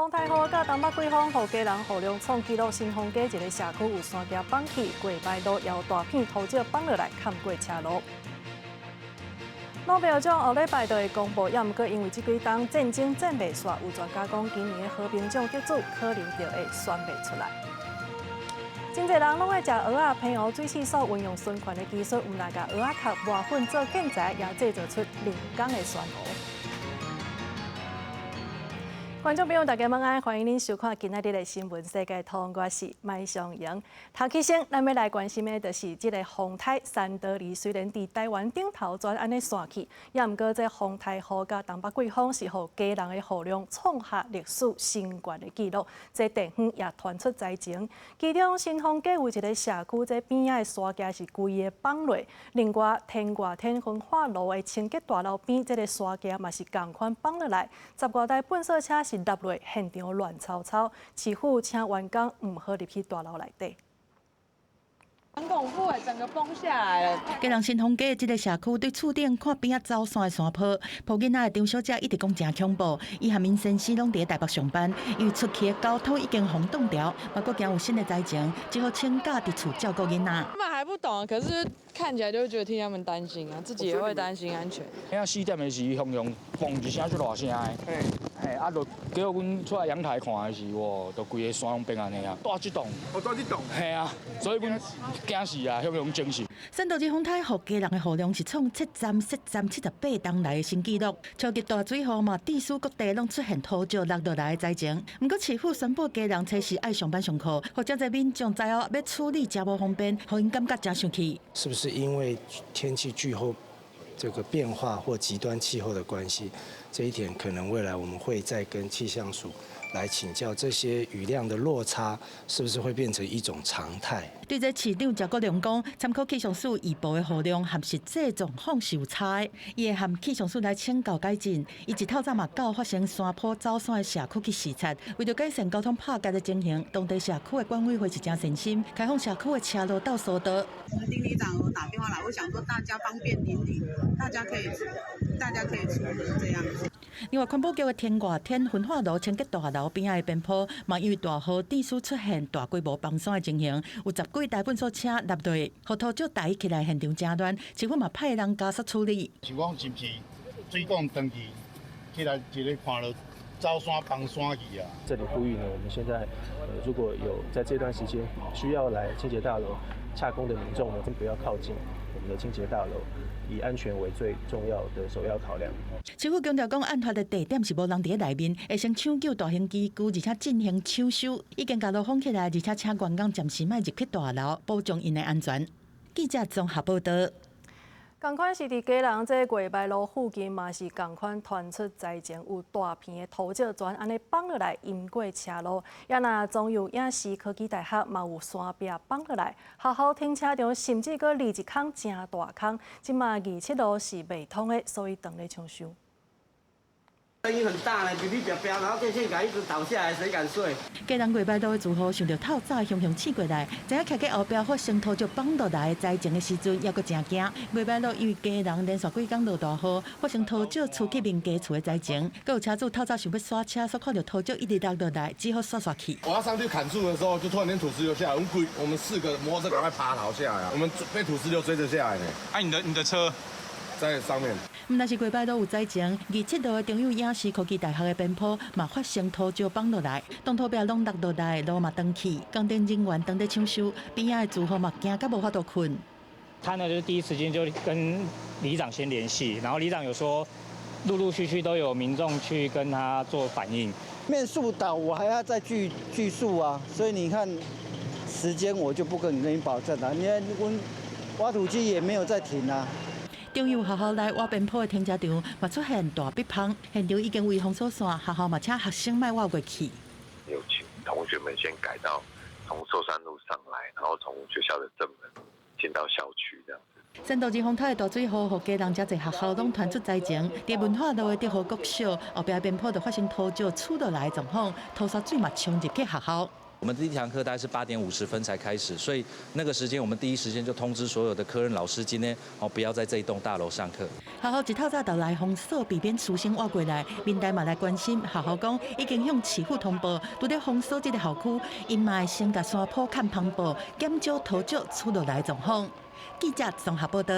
丰泰河甲东北季风，互家人雨量创纪录新丰街一个社区有山架放起，过摆路也有大片土石放落来砍过车路。老标长后礼拜就会公布，也毋过因为这几档战争战袂煞，有专家讲今年的和平奖得主可能就会选袂出来。真侪人拢爱食蚵仔、平湖水试所运用孙权的技术，毋但甲蚵仔壳磨粉做建材，也制造出人工的酸蚵。观众朋友，大家晚安，欢迎您收看今仔日的新闻世界通，我是麦尚莹。头起先，咱要来关心的就是这个丰泰三得利，虽然伫台湾顶头转安尼散去，也毋过这丰泰河甲东北季风是互家人的雨量创下历史新高的纪录。这地方也传出灾情，其中新丰街有一个社区，这边仔的山架是规个崩落，另外天外天分化路的清洁大楼边，这个山架嘛是同款崩落来，10多台粪扫车是落落现场乱糟糟，市府请员工唔好入去大楼内底。很恐怖诶，整个崩下来了。家人新丰街这个社区对厝顶看边仔走山的山坡，抱囡仔的张小姐一直讲真恐怖。伊和民先生拢伫台北上班，因为出去的交通已经封冻掉，嘛佫惊有新的灾情，只好请假伫厝照顾囡仔。他们还不懂，可是看起来就会觉得替他们担心啊，自己也会担心安全。遐4点的是向阳嘣一声就大声的，啊，就叫阮出来阳台看的时候，就规个山拢变安尼啊，大一栋，大一栋，系啊，所以阮惊死啊，向阳精神。三道之丰泰互家人的雨量是创778冬来的新纪录，超级大水雨嘛，地区各地拢出现土石落落来的灾情。不过市府宣布家人初时爱上班上课，或者在民众知后要处理真无方便，互因感觉真生气。是不是因为天气气候这个变化或极端气候的关系？这一点可能未来我们会再跟气象署来请教，这些雨量的落差是不是会变成一种常态？对这市长赵国良讲，参考气象署预报的雨量和实际状况是有差的，伊会和气象署来请教改进。伊一透早嘛到发生山坡走山的社区去视察，为了改善交通拍夹的情形，当地社区的管委会是真诚心，开放社区的车路到疏导。丁里长有打电话来，我想说大家方便邻里，大家可以出入这样子。另外，环保局的天外天焚化炉清洁大楼边仔的边坡，嘛因为大雨地区出现大规模崩山的情形，有10几台粪扫车落落，互土石抬起来，现场真乱。市府嘛派人加速处理。像讲是不是水管登记起来一个看到走山崩山去啊？这里呼吁呢，我们现在如果有在这段时间需要来清洁大楼洽公的民众呢，先不要靠近我们的清洁大楼。以安全为最重要的首要考量。市府强调讲，案发的地点是无人伫内面，会先抢救大型机具，而且进行抢修，已经架路封起来，而且请员工暂时莫入去大楼，保障因的安全。记者综合报道。同款是伫家人这过摆路附近嘛是同款传出灾情，有大片的土石砖安尼崩落来淹过车路，也那中油影视科技大学嘛有山壁崩落来，学校停车场甚至佫立一坑真大坑，即嘛27路是未通的，所以等咧抢修。声音很大呢，哔哔哔哔，然后电线杆一直倒下来，谁敢睡？家人过摆路的住户想到透早雄雄刺过来，知影徛喺后壁发生土石崩落来的灾情的时阵，也阁真惊。过摆路因为家人连续几天落大雨，发生土石触及民家厝的灾情，佫有车主透早想要刷车，所看到土石一直落落来，只好刷刷去。我要上去砍树的时候，就突然间土石流下来，我们4个摩托车赶快爬逃下来啊！我们被土石流追着下来呢。啊，你的车在上面。毋但是过摆路有灾情，27路的中友影视科技大学的边坡嘛发生土石崩落来，当土壁拢落落来，路嘛断去，工程人员当在抢修，边仔的住户嘛惊到无法度困。他呢就是第一时间就跟里长先联系，然后里长有说，陆陆续续都有民众去跟他做反应。面树倒，我还要再锯树啊，所以你看时间我就不跟你保证了。你看挖土机也没有在停啊。中友学校内挖边坡的停车场嘛出现大壁坑，现场已经为封锁线，学校嘛请学生莫挖过去。有请同学们先改到从寿山路上来，然后从学校的正门进到校区这样子。三道之丰泰的大水雨，互家人遮侪学校拢传出灾情。伫文化路的德和国小后壁边坡就发生土石厝落来的状况，土沙水嘛冲入去学校。我们第一堂课大概是8点50分才开始，所以那个时间我们第一时间就通知所有的科任老师，今天不要在这一栋大楼上课。学校一透早就来封锁，避免师生活过来。民代嘛来关心，学校讲已经向市府通报，拄在封锁这个校区，因嘛会先甲山坡看旁报，减少土石出落来状况。记者综合报道。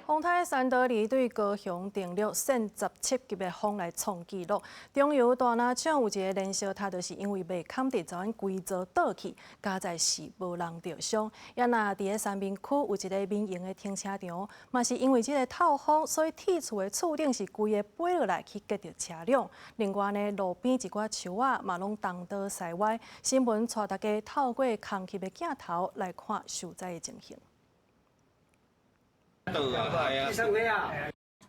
洪泰三德里对高雄订立限17级的风来创纪录。中油大拿厂有一个燃烧塔，就是因为未砍地，早晚规座倒去，加在是无人受伤。也那伫个三民区有一个民营的停车场，嘛是因为这个透风，所以铁厝的厝顶是规个飞落来去隔着车辆。另外呢，路边一寡树仔嘛拢东倒西歪。新闻带大家透过空气的镜头来看受灾的情形。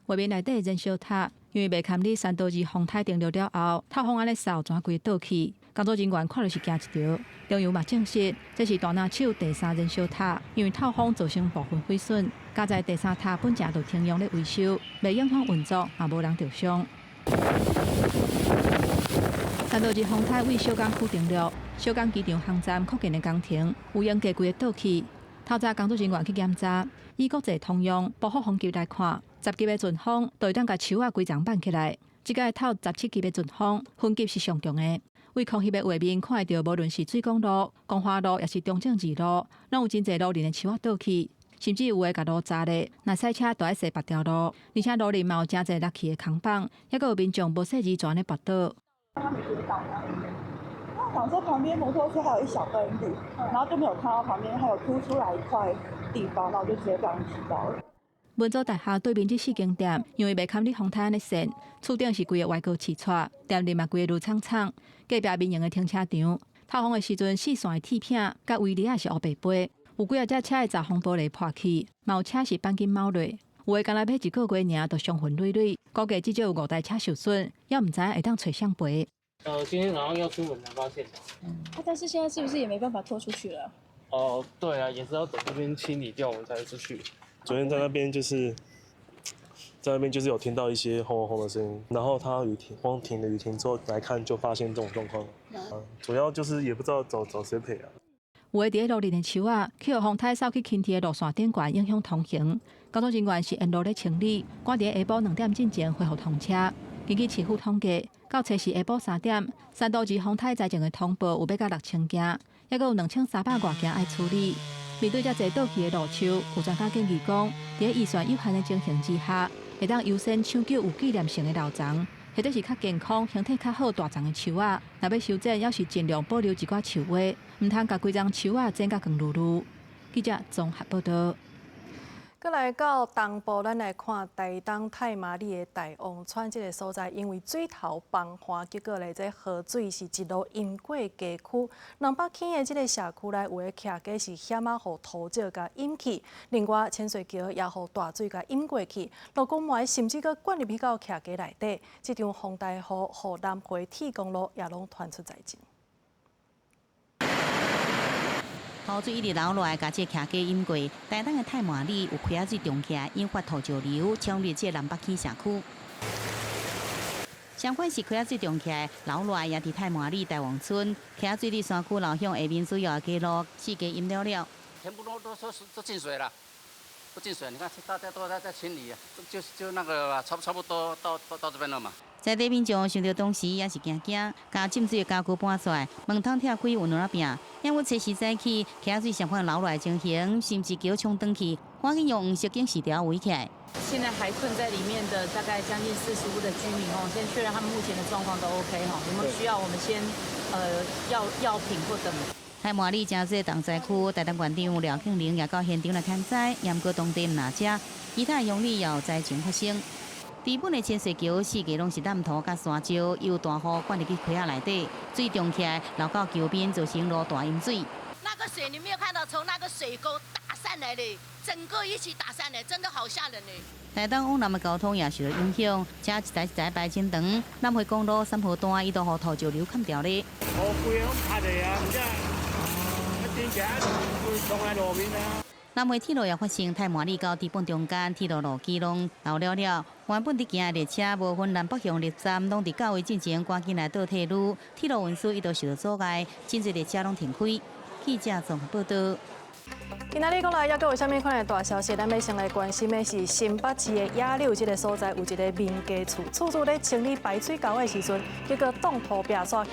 外面内底燃烧塔，因为未堪你3道2风台停留了后，透风安尼扫，全规倒去。工作人员看就是惊一条。中油嘛证实，这是大拿手第3燃烧塔，因为透风造成部分毁损。加在第3塔本正就停用咧维修，未影响运作，也无人受伤。3道2风台为小港区停留，小港机场航站附近的工程有用价规个倒去。透早工作人员去检查，以国际通用保护风级来看，10级的阵风就会当甲树仔规丛绑起来。即个透17级的阵风，分级是上强的。为空翕的画面看会到，无论是水港路、光华路，也是中正二路，拢有真侪路面的树仔倒去，甚至有诶甲路砸咧。若赛车就爱驶别条路，而且路面嘛有真侪落去的空棒，还佫有民众无细字全咧跋倒。想说旁边摩托车还有一小根地，然后就没有看到旁边还有凸出来一块地方，然后就直接不小心骑到了。文藻大厦对面这4间店，因为未堪你风台安尼线，厝顶是规个歪高起错，店里嘛规个路苍苍。隔壁民营的停车场，透风的时阵4线的铁片甲围篱也是黑白飞，有几啊只车的闸风玻璃破去，嘛有车是半斤猫落。有的刚来买1个月尔，就伤痕累累，估计至少有5台车受损，也唔知会当找谁赔。今天早上要出门才发现的。但是现在是不是也没办法拖出去了？哦，对啊，也是要等这边清理掉，我们才出去。昨天在那边有听到一些轰轰轰的声音，然后他光停了雨停之后来看，就发现这种状况。主要就是也不知道找谁赔啊。有的伫路面的树仔，去互风台扫去轻铁的路线顶悬，影响通行。工作人员是沿路咧清理，赶伫下晡2点之前恢复通车。根据市府统计，到初时下晡3点，3道2风台灾情的通报有要到6000件，还佫有2300多件爱处理。面对遮侪倒去的路树，有专家建议讲，伫预算有限的情形之下，会当优先抢救有纪念性的老丛，或者是较健康、形体较好大丛的树仔。若要修剪，要是尽量保留一寡树花，唔通甲规丛树仔剪甲更绿绿。记者综合报道。再来到东部，咱来看台东太麻里的大王川这个所在，因为水头崩化，结果咧这河水是一路淹过街区。南北坑的这个社区内，有的徛街是险啊，互土石甲淹去；另外浅水桥也互大水甲淹过去，路公埋甚至佫灌入去到徛街内底。这场洪大雨，互南回铁公路也拢传出灾情。雨水一直流落来，甲这徛街淹过。台东的太麻里有开水涨起来，引发土石流，冲入这南北坑社区。相反是开水涨起来，流落来也伫太麻里大王村，开水伫山区流向下面水后街路，四街淹了了。全部都进水了，都进水。你看大家都在清理啊，就那个差不多到这边了嘛。在地民众想到当时也是惊惊，甲浸水的家具搬出来，门窗拆开有哪拼，因为初时早起，溪水相反流落来情形，甚至叫冲登去，赶紧用黄色警示条围起来。现在还困在里面的大概将近40户的居民哦，先确认他们目前的状况都 OK 哈，有没有需要我们先药品或等。太麻里真济重灾区，台东县长廖庆玲也到现场来看灾，严过当地唔拿遮，其他乡里也有灾情发生。基本的浅水桥四界拢是淡土甲沙石，有大雨灌入去溪仔内底，水涨起来流到桥边，造成路大淹水。那个水你没有看到从那个水沟打上来的，整个一起打上来，真的好吓人呢。台东往南的交通也受到影响，车一台排真长，南回公路3号段伊都互土石流砍掉咧。规个拢塌的啊，唔只，天桥会撞喺路面啊。南回铁路也发生太麻里到基本中间铁路路基拢漏了，原本伫行的列车无分南北向列站，拢伫到位进前赶紧来倒退路，铁路运输一度受到阻碍，真侪列车拢停开。记者综合报道。今仔日讲来，还阁有啥物款的大消息？咱要先来关心的是新北市的野柳这个所在有一个民家厝，厝主咧清理排水沟的时阵，结果挡土壁煞向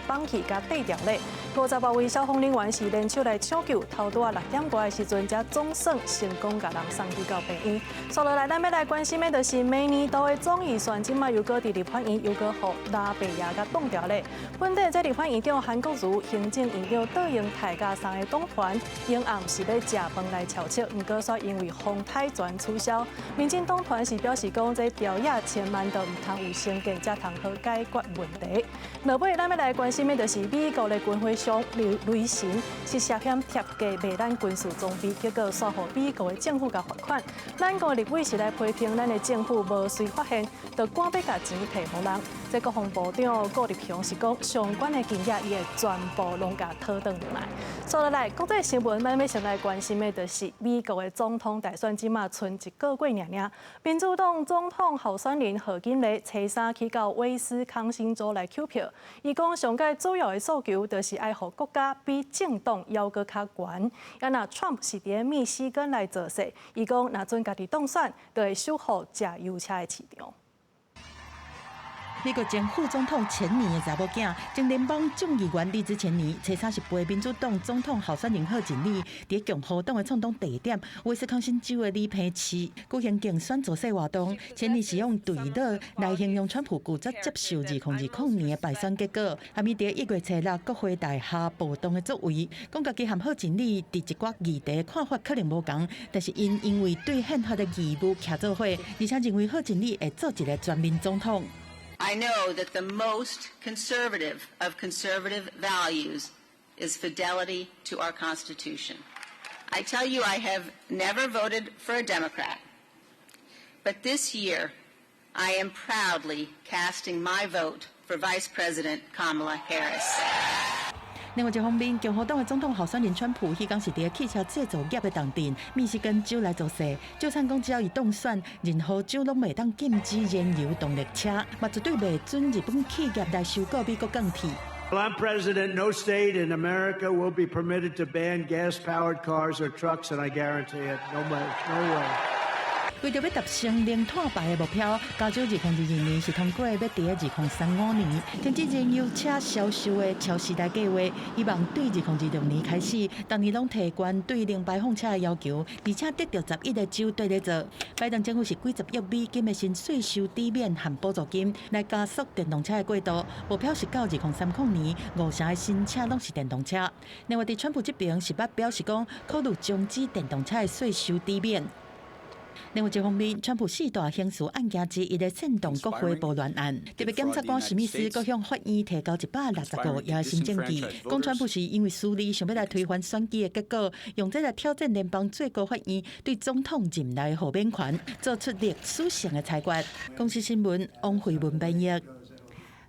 放弃，甲地掉咧。50多位消防人员是联手来抢救，头拄啊6点外的时阵，才总算成功甲人送去到病院。接落来，咱要来关心的就是明年度的总预算，今麦又搁伫立法院又搁互拉白牙甲挡掉咧。本地这立法院长韩国瑜、行政院长戴英泰甲3个党团，因暗是要食饭来敲切，不过煞因为风台全取消。民进党团是表示讲，这表演千万都唔通有成见，才通好解决问题。落尾咱要来关心的就是美国的军火商雷神是涉嫌贴价卖咱军事装备，结果煞互美国的政府甲罚款。咱国立委是来批评咱的政府无随发现，就赶要甲钱摕互人。这国防部长顾立雄是讲，相关的金额伊会全部拢甲讨转来。接落来，国际新闻咱要先来关心的就是美国的总统大选，即马剩1个月尔。民主党总统候选人贺锦丽初3去到威斯康星州来投票，伊讲上届主要的诉求就是爱互国家比政党要阁较悬。也若 Trump 是伫密西根来做事，伊讲若准家己当选，就会守护食油车的市场。美国前副总统前年的查某囝，前联邦众议员李子前年初3是陪民主党总统候选人贺锦丽，伫共和党的创党地点威斯康星州的里皮市举行竞选造势活动。前年是用对垒来形容川普拒绝接受2020年的败选结果，还咪伫1月初6国会大厦暴动的作为，讲家己和贺锦丽伫一寡议题看法可能无同，但是因为对宪法的义务徛做伙，而且认为贺锦丽会做一个全民总统。I know that the most conservative of conservative values is fidelity to our Constitution. I tell you, I have never voted for a Democrat, but this year I am proudly casting my vote for Vice President Kamala Harris. 另外一方面，共和党的总统候选人川普，迄天是伫汽车制造业的重镇密西根州来做势，就算讲只要伊当选，任何州拢袂当禁止燃油动力车，嘛绝对袂准日本企业来收购美国钢铁。Well, I'm president. No state in America will be permitted to ban gas-powered cars or trucks, and I guarantee it. No way. 为着要达成零碳排的目标，加州2022年是通过要伫2035年停止燃油车销售的超时代计划，希望对2026年开始，当年拢提悬对零排放车的要求，而且得到11个州对咧做。拜登政府是几十亿美金的新税收抵免和补助金，来加速电动车的过渡。目标是到2030年，5成的新车拢是电动车。另外，伫川普这边是捌表示讲，考虑终止电动车的税收抵免。另外一方面，川普4大刑事案件之一的煽动国会暴乱案，特别检察官史密斯阁向法院提交160个也新证据，讲川普是因为私利，想要来推翻选举的结果，用这来挑战联邦最高法院对总统任内豁免权，做出历史性的裁决。公司新闻王慧文编译。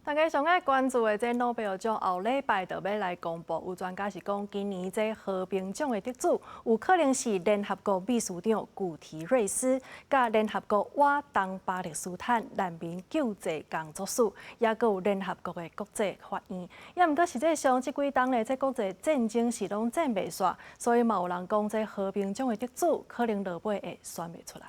大家上爱关注的这诺贝尔奖后礼拜就要来公布，有专家是讲，今年这和平奖的得主有可能是联合国秘书长古提瑞斯，甲联合国瓦东巴勒斯坦难民救济工作署，也阁有联合国的国际法院。也毋过实际上，这几冬的这国际战争是拢战袂煞，所以嘛有人讲，这和平奖的得主可能落尾会选袂出来。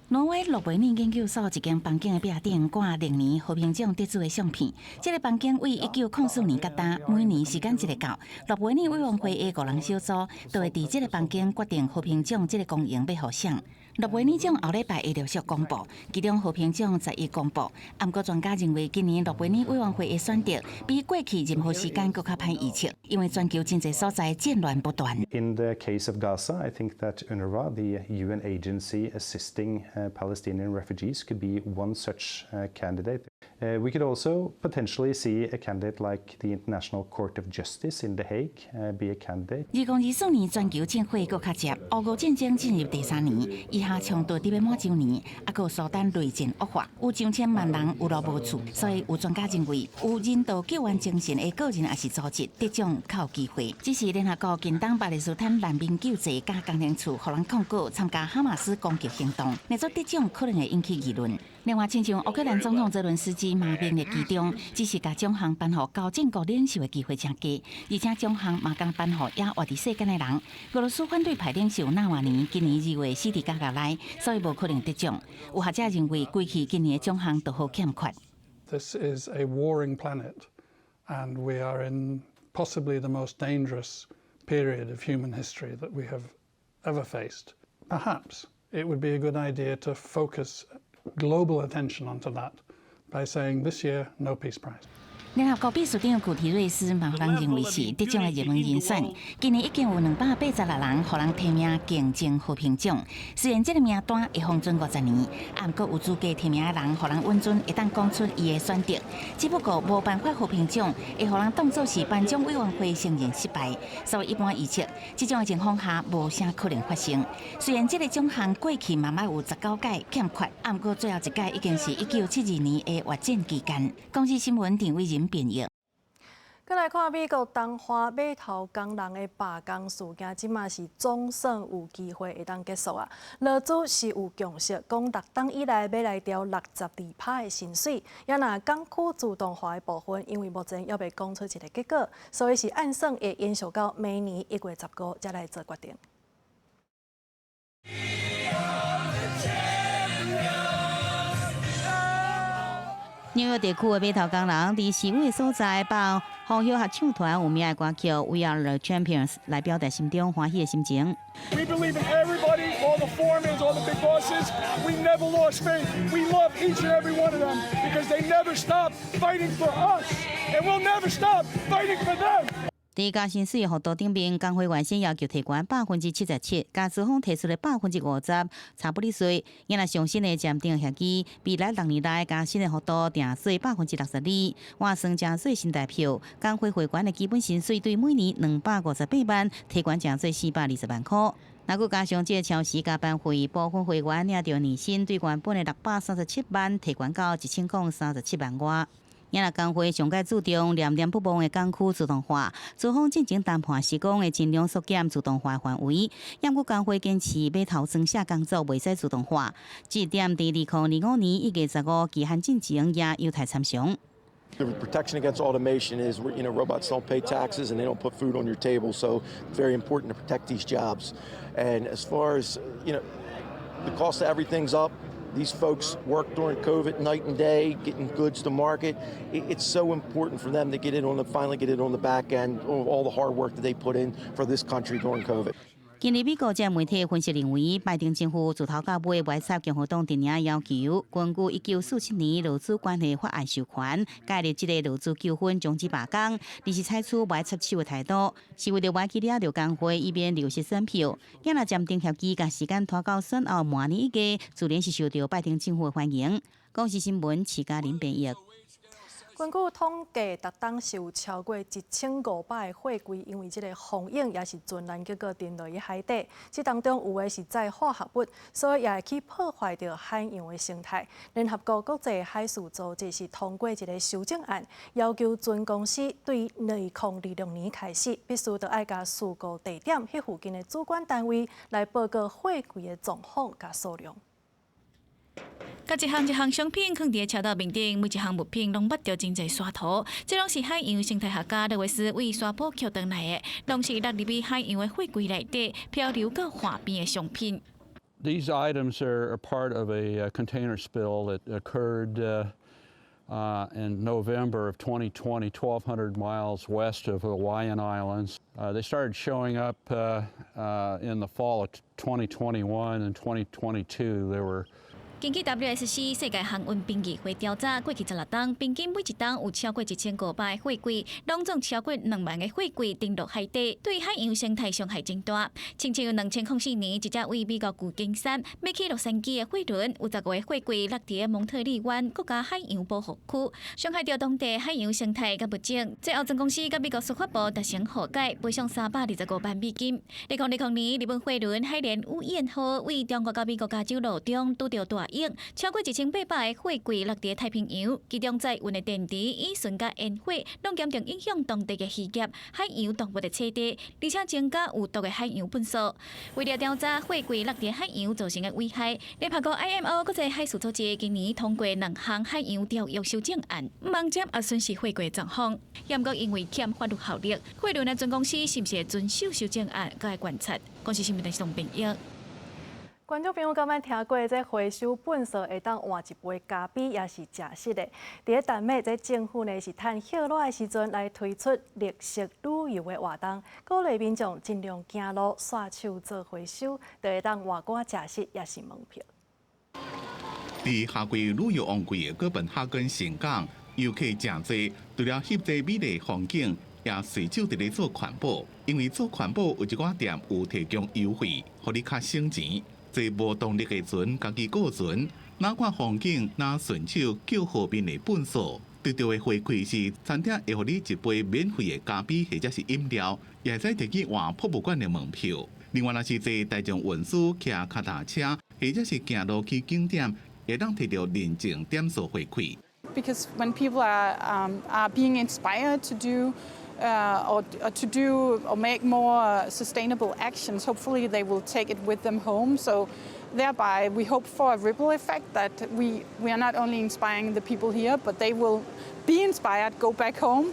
挪威诺贝尔研究所一间房间的壁顶挂历年和平奖得主的相片。这个房间为1904年决定，每年时间一个到，诺贝尔委员会的5人小组就会伫这个房间决定和平奖这个公营要互谁。诺贝尔奖后礼拜会陆续公布，其中和平奖11公布。不过专家认为，今年诺贝尔委员会的选择比过去任何时间更较歹预测，因为全球真侪所在战乱不断。In the case of Gaza, I think that UNRWA, the UN agency assisting Palestinian refugees, could be one such candidate. We could also potentially see a candidate like the International Court of Justice in The Hague be a candidate. 2024年全球政会搁较接，俄乌战争进入第3年，以下冲突伫要满周年，搁苏丹内战恶化，有上千万人有路无厝，所以有专家认为，有人道救援精神的个人也是组织得奖较有机会。只是联合国近东巴勒斯坦难民救济加工程处，互人控告参加哈马斯攻击行动，那做得奖可能会引起议论。另外，亲像乌克兰总统泽伦斯基骂名的其中，只是甲奖项颁予高正国领袖的机会真低，而且奖项嘛刚颁予也活伫世间的人。俄罗斯反对派领袖纳瓦尼今年2月死伫监狱内，所以无可能得奖。有学者认为，过去今年的奖项都好欠缺。This is a warring planet, and we are in possibly the most dangerous period of human history that we have ever faced. Perhaps it would be a good idea to focus global attention onto that by saying this year, no peace prize. 联合国秘书长古提瑞斯嘛，互人认为是得奖的热门人选。今年已经有286人互人提名竞争和平奖。虽然这个名单会封存50年，不过有资格提名的人互人稳准会当讲出伊的选择。只不过无办法和平奖会互人当作是颁奖委员会承认失败，所以一般预测这种的情况下无啥可能发生。虽然这个奖项过去慢慢有19届欠缺，不过最后一届已经是1972年的越战期间。公司新闻田伟仁。再来看美国东华码头工人的罢工事件，即马是总算有机会会当结束啊！劳资是有共识，讲6档以来要来调62%的薪水，也若港区自动化的部分，因为目前还未讲出一个结果，所以是按算会延续到明年1月15才来做决定。纽约地区的码头工人伫示威所在帮风摇合唱团有名的歌曲《We Are the Champions》来表达心中欢喜的心情。We believe in everybody, all the foremans, all the big bosses. We never lost faith. We love each and every one of them because they never stop fighting for us, and we'll never stop fighting for them. 伫加薪水幅度顶面，工会原先要求提悬77%，加资方提出的50%，差不离税。因若上新的暂定协议，未来6年内加薪的幅度定税62%。换算正税新台票，工会会员的基本薪水对每年258万，提悬正税420万块。若佮加上这超时加班费，部分会员领到年薪对原本的637万，提悬到1037万外。因若工会上届注重念念不忘的港区自动化，资方进行谈判时讲会尽量缩减自动化范围。因过工会坚持码头装卸工作袂使自动化，这一点伫2025年1月15期限进前也有待参详。The protection against automation is, robots don't pay taxes and they don't put food on your table, so it's very important to protect these jobs. And as far as, the cost of everything's up. These folks work during COVID night and day, getting goods to market. It's so important for them to finally get it on the back end, all the hard work that they put in for this country during COVID. 近日，美国这媒体分析认为，拜登政府自头到尾歪插共和党电影要求，根据1947年劳资关系法案授权，介入这个劳资纠纷终止罢工，而是采取歪插手的态度，是为了挽起了工会，以免流失选票。因若暂定协议甲时间拖到选后明年1月，自然是受到拜登政府的欢迎。公司新闻齐嘉玲编译。根据统计，逐档是有超过1500个货柜，因为这个风影也是全然结果沉落于海底。这当中有的是载化合物，所以也会去破坏到海洋的生态。联合国国际海事组织是通过一个修正案，要求船公司对2026年开始，必须要甲事故地点迄附近的主管单位来报告货柜的状况甲数量。甲一项商品放伫车道面顶，每一项物品拢捌着真侪沙土，这拢是海洋生态学家勒维斯为沙坡捡回来的，拢是落入去海洋的货柜内底，漂流到岸边的商品。These items are part of a container spill that occurred in November of 2020, 1,200 miles west of Hawaiian Islands. They started showing up in the fall of 2021 and 2022. There were 根据 WSC 世界航运评议会调查，过去16档，平均每一档有超过1500个货柜，拢总超过2万个货柜沉落海底，对海洋生态伤害真大。亲像2004年，一只为美国旧金山要去洛杉矶的货轮，有15个货柜落伫蒙特利湾国家海洋保护区，伤害到当地海洋生态甲物种。最后，总公司甲美国司法部达成和解，赔偿325万美金。2020年，日本货轮海莲乌燕号为中国甲美国加州路中拄到大影，超过1800个货柜落伫太平洋，其中载运的电池、乙醇甲烟火，拢严重影响当地的渔业、海洋动物的栖地，而且增加有毒的海洋粪扫。为了调查货柜落伫海洋造成的危害，联合国 IMO 国际海事组织今年通过2项海洋条约修正案，毋望接也损失货柜状况。不过因为欠法律效力，货轮的总公司是毋是会遵守修正案，佮会观察。公司新闻台宋平益。观众朋友，敢捌听过这回收粪扫会当换一杯咖啡，也是正式的。伫咧丹麦，这政府呢是趁歇热的时阵来推出绿色旅游的活动，鼓励民众尽量行路、刷手做回收，就会当换罐正式，也是门票。伫夏季旅游旺季的哥本哈根城港，游客真多，除了翕这美丽风景，也随手伫咧做环保。因为做环保有一寡店有提供优惠，互你较省钱。做无动力的船，家己顾船，哪看风景，哪顺手叫后面的粪扫。得到的回馈是，餐厅会互你一杯免费的咖啡或者是饮料，也会使摕去换博物馆的门票。另外，若是坐大众运输、骑脚踏车，或者是行路去景点，会当摕到认证点数回馈。Because when people are being inspired to do or make more sustainable actions, hopefully they will take it with them home. So thereby we hope for a ripple effect that we are not only inspiring the people here, but they will be inspired, go back home.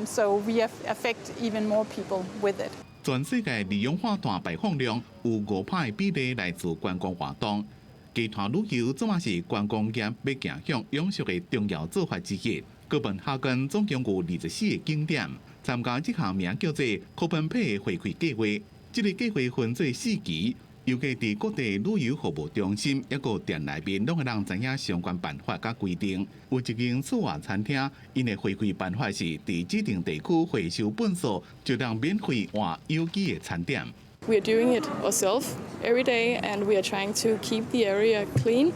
So we affect even more people with it. 全世界二氧化碳排放量有5%的比例来自观光活动。集团旅游总嘛是观光业要行向永续的重要做法之一。哥本哈根总共有24个景点，参加这项名叫做“科本佩”的回馈计划。这个计划分做4期，尤其伫各地旅游服务中心抑个店内面，拢会让知影相关办法甲规定。有一间素华餐厅，因的回馈办法是伫指定地区回收粪扫，就让免费换有机的餐点。We are doing it ourselves every day, and we are trying to keep the area clean.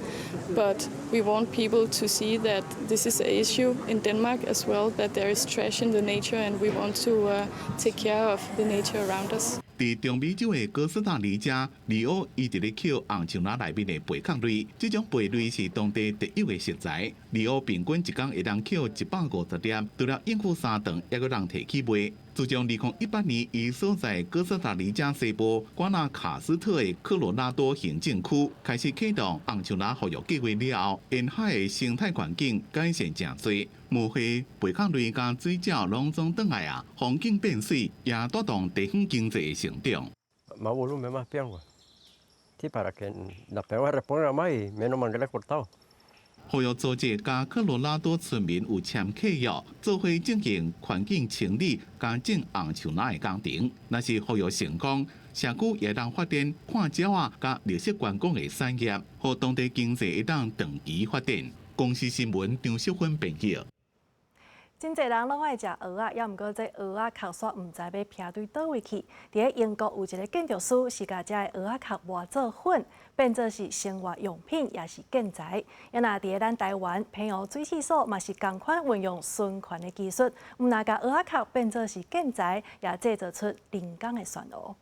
But we want people to see that this is an issue in Denmark as well, that there is trash in the nature, and we want to take care of the nature around us. 伫中美洲的哥斯达黎加，里欧伊伫咧捡红树林内面的贝壳类，这种贝类是当地特有的食材。里欧平均一天会当捡150粒，除了应付3顿，也个人摕去卖。自从2018年伊所在哥斯达黎加西部瓜纳卡斯特的科罗拉多行政区开始启动红树林保育计划了后，沿海的生态环境改善真多。无灰贝壳类甲水鸟拢总转来啊，风景变水，也带动地方经济的成长。Más volumen, más piangua. Sí, para que la peor reponga más y menos manguera cortado. 保育组织甲科罗拉多村民有签契约，做伙进行环境清理、加种红树林的工程。若是保育成功，社区也当发展看鸟啊、甲绿色观光的产业，互当地经济会当长期发展。公司新闻张淑芬编辑。真侪人拢爱食蚵仔，也毋过这蚵仔壳煞毋知要撇对倒位去。伫咧英国有一个建筑师是甲这蚵仔壳磨做粉，变做是生活用品，也是建材。也若伫咧咱台湾，平湖水试所嘛是共款运用循环的技术，毋若甲蚵仔壳变做是建材，也制造出人工的旋螺。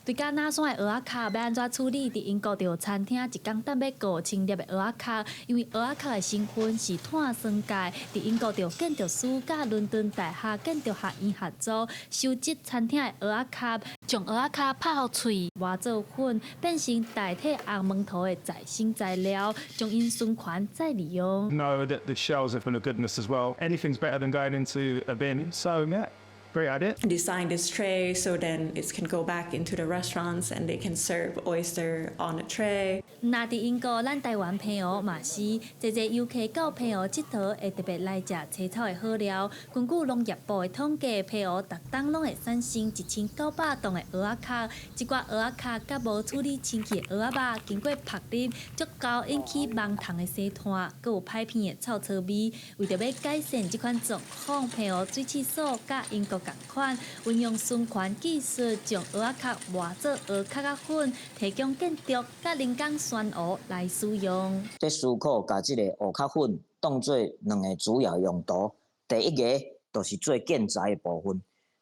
对甲哪山的蚵仔壳要安怎处理？伫英国就有餐厅一工等要过千粒的蚵仔壳，因为蚵仔壳的成分是碳酸钙。伫英国就有建筑师甲伦敦大学建筑学院合作，收集餐厅的蚵仔壳，将蚵仔壳拍互脆，磨做粉，变成代替红门头的再生材料，将因循环再利用。Know that the shells are full of goodness as well. Anything's better than going into a bin. So yeah. Very idea. Design this tray so then it can go back into the restaurants and they can serve oyster on a tray. 那伫英国，咱台湾澎湖嘛是，侪游客到澎湖佚佗会特别来食青草的好料。根据农业部的统计，澎湖逐冬拢会产生1900吨的蚵仔壳，一寡蚵仔壳甲无处理清气的蚵仔肉，经过曝晒，足够引起盲虫的生炭，佮有歹片的臭臭味。为着要改善这款状况，澎湖水试所甲英国同款，运用循环技术，将蚵仔壳换做蚵壳仔粉，提供建筑甲人工酸蚵来使用。这思考把这个蚵壳粉当做两个主要用途。第一个就是做建材的部分。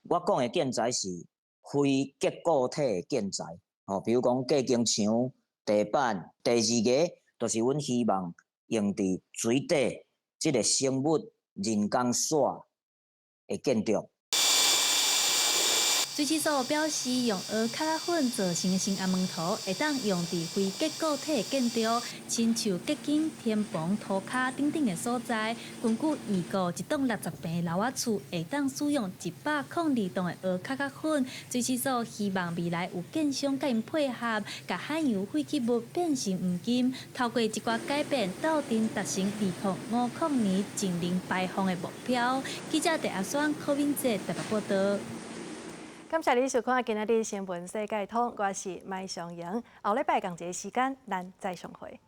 我讲的建材是非结构体的建材，比如讲隔间墙、地板。第二个就是阮希望用伫水底这个生物人工刷的建筑。水试所表示，用蚵壳仔粉做成的新阿门图，会当用伫非结构体的建筑，亲像隔间、天棚、涂骹等等的所在。根据预估，一栋60平的楼仔厝会当使用102吨的蚵壳仔粉。水试所希望未来有建商甲因配合，甲海洋废弃物变成黄金，透过一寡改变，斗阵达成2050年净零排放的目标。记者第阿选柯敏哲特别报道。感谢你收看今日的新闻世界通，我是麦尚阳。后礼拜同一个时间，咱再相会。